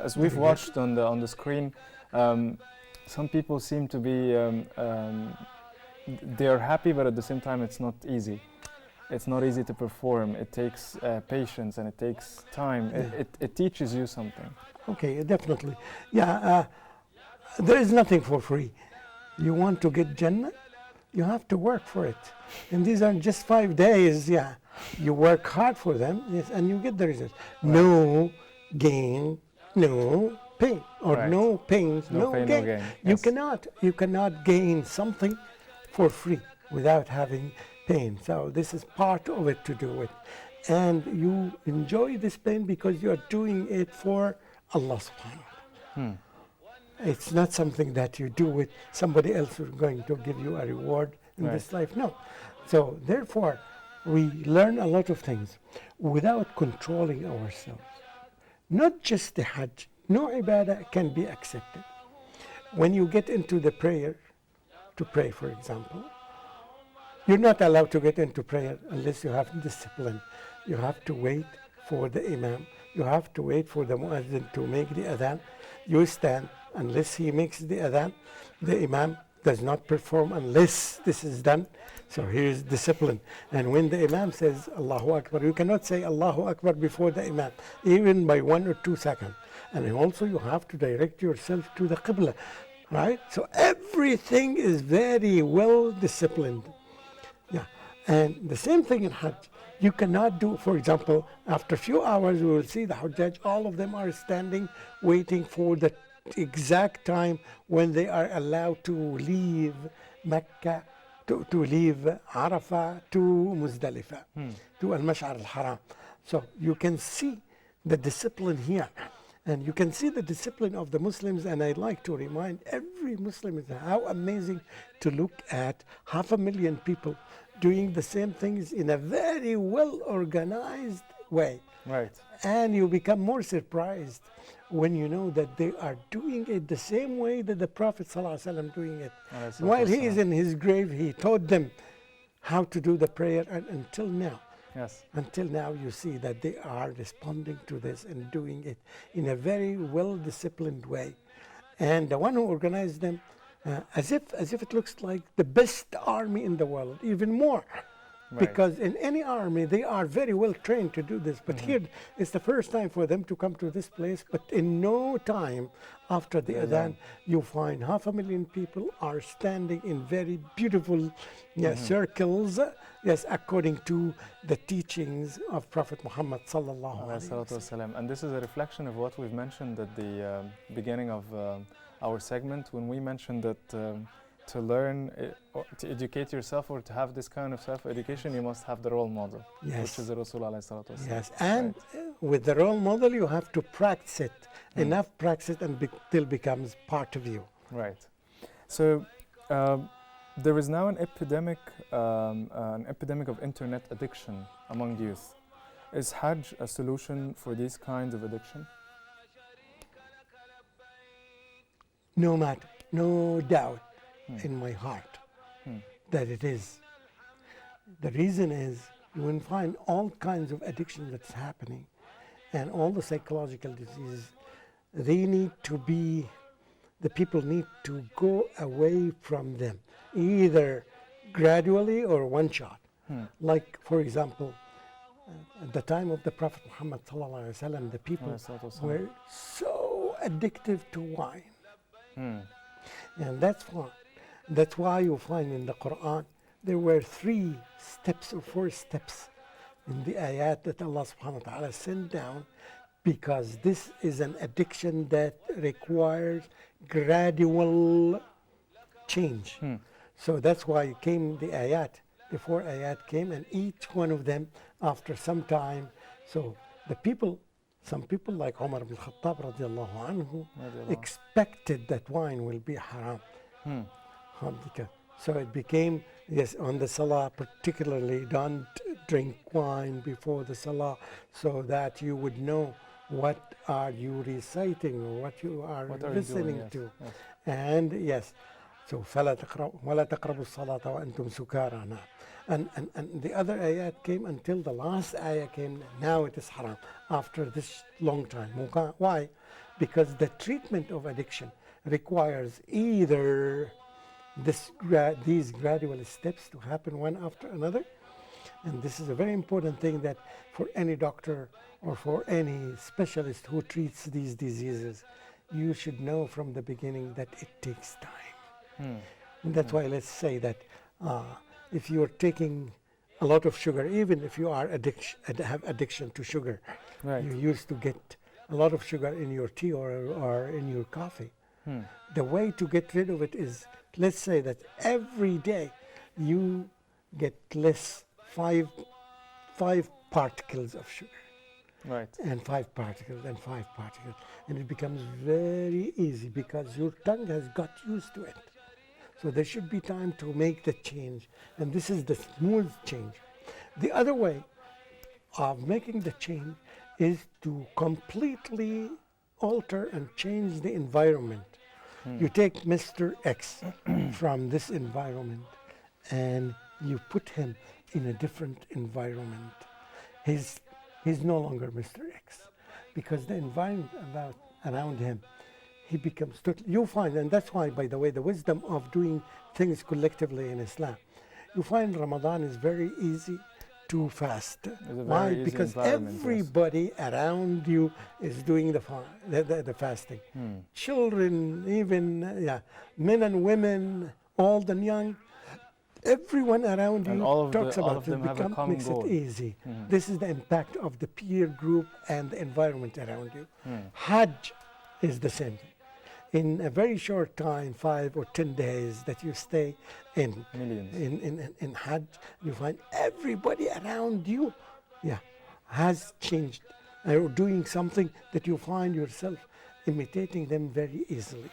As we've watched on the screen, some people seem to be they are happy, but at the same time, it's not easy. It's not easy to perform. It takes patience and it takes time. It teaches you something. Okay, definitely. Yeah, there is nothing for free. You want to get Jannah, you have to work for it. And these are just 5 days, yeah. You work hard for them, yes, and you get the results. Right. No gain, no pain, or right. No pains, no pain, gain. No gain. You cannot gain something for free without having pain. So this is part of it to do it. And you enjoy this pain because you are doing it for Allah subhanahu wa ta'ala. It's not something that you do with somebody else who's going to give you a reward in right. this life. No. So therefore, we learn a lot of things without controlling ourselves. Not just the Hajj. No ibadah can be accepted. When you get into the prayer, to pray for example, you're not allowed to get into prayer unless you have discipline. You have to wait for the imam. You have to wait for the muazzin to make the adhan. You stand unless he makes the adhan. The imam does not perform unless this is done. So here's discipline. And when the imam says Allahu Akbar, you cannot say Allahu Akbar before the imam, even by 1 or 2 seconds. And also you have to direct yourself to the Qibla, right? So everything is very well disciplined. Yeah, and the same thing in Hajj. You cannot do, for example, after a few hours we will see the Hujjaj, all of them are standing waiting for the exact time when they are allowed to leave Mecca, to leave Arafah to Muzdalifah, to Al-Mash'ar al-Haram. So you can see the discipline here. And you can see the discipline of the Muslims, and I'd like to remind every Muslim how amazing to look at 500,000 people doing the same things in a very well organized way. Right. And you become more surprised when you know that they are doing it the same way that the Prophet ﷺ doing it. While he is in his grave, he taught them how to do the prayer, and until now. Yes. Until now, you see that they are responding to this and doing it in a very well-disciplined way. And the one who organized them, as if it looks like the best army in the world, even more. Right. Because in any army, they are very well trained to do this. But here, it's the first time for them to come to this place. But in no time after the adhan, you find 500,000 people are standing in very beautiful circles, yes, according to the teachings of Prophet Muhammad sallallahu alaihi wasallam. And this is a reflection of what we've mentioned at the beginning of our segment, when we mentioned that to learn, or to educate yourself, or to have this kind of self-education, you must have the role model, which is the Rasul alayhi salatu wasalam. Yes, and with the role model, you have to practice it, enough practice, and till becomes part of you. Right. So there is now an epidemic of internet addiction among youth. Is Hajj a solution for these kinds of addiction? No matter, no doubt in my heart that it is. The reason is you will find all kinds of addiction that's happening, and all the psychological diseases. They need to be, the people need to go away from them, either gradually or one shot. Like, for example, at the time of the Prophet Muhammad sallallahu alaihi wasallam, the people were so addictive to wine. And that's why you find in the Quran there were 3 steps or 4 steps in the ayat that Allah subhanahu wa ta'ala sent down, because this is an addiction that requires gradual change. So that's why came the ayat, the 4 ayat came, and each one of them after some time. So the people, some people like Umar ibn Khattab radiallahu anhu expected that wine will be haram. So it became, yes, on the salah particularly, don't drink wine before the salah, so that you would know what are you reciting or what you are listening to. Yes. And yes, so فَلَا وَلَا تَقْرَبُوا الصَّلَاةَ وَأَنْتُمْ سُكَارَى. And the other ayat came until the last ayah came. Now it is haram after this long time. Why? because the treatment of addiction requires either these gradual steps to happen one after another. And this is a very important thing that for any doctor or for any specialist who treats these diseases, you should know from the beginning that it takes time. And that's why let's say that if you're taking a lot of sugar, even if you are have addiction to sugar, Right. you used to get a lot of sugar in your tea or in your coffee. The way to get rid of it is, let's say that every day you get less five particles of sugar, Right. and 5 particles and 5 particles, and it becomes very easy because your tongue has got used to it. So there should be time to make the change, and this is the smooth change. The other way of making the change is to completely alter and change the environment. You take Mr. X from this environment and you put him in a different environment. He's no longer Mr. X because the environment around him, he becomes totally, you find, and that's why, by the way, the wisdom of doing things collectively in Islam, you find Ramadan is very easy to fast. Why? easy Because environment, yes. everybody around you is doing the fasting. Children, even men and women, old and young, everyone around And you all of talks all about of it. them have a common Makes goal. it easy. This is the impact of the peer group and the environment around you. Hajj is the same thing. In a very short time, 5 or 10 days that you stay in Millions. in Hajj, you find everybody around you, has changed or doing something that you find yourself imitating them very easily.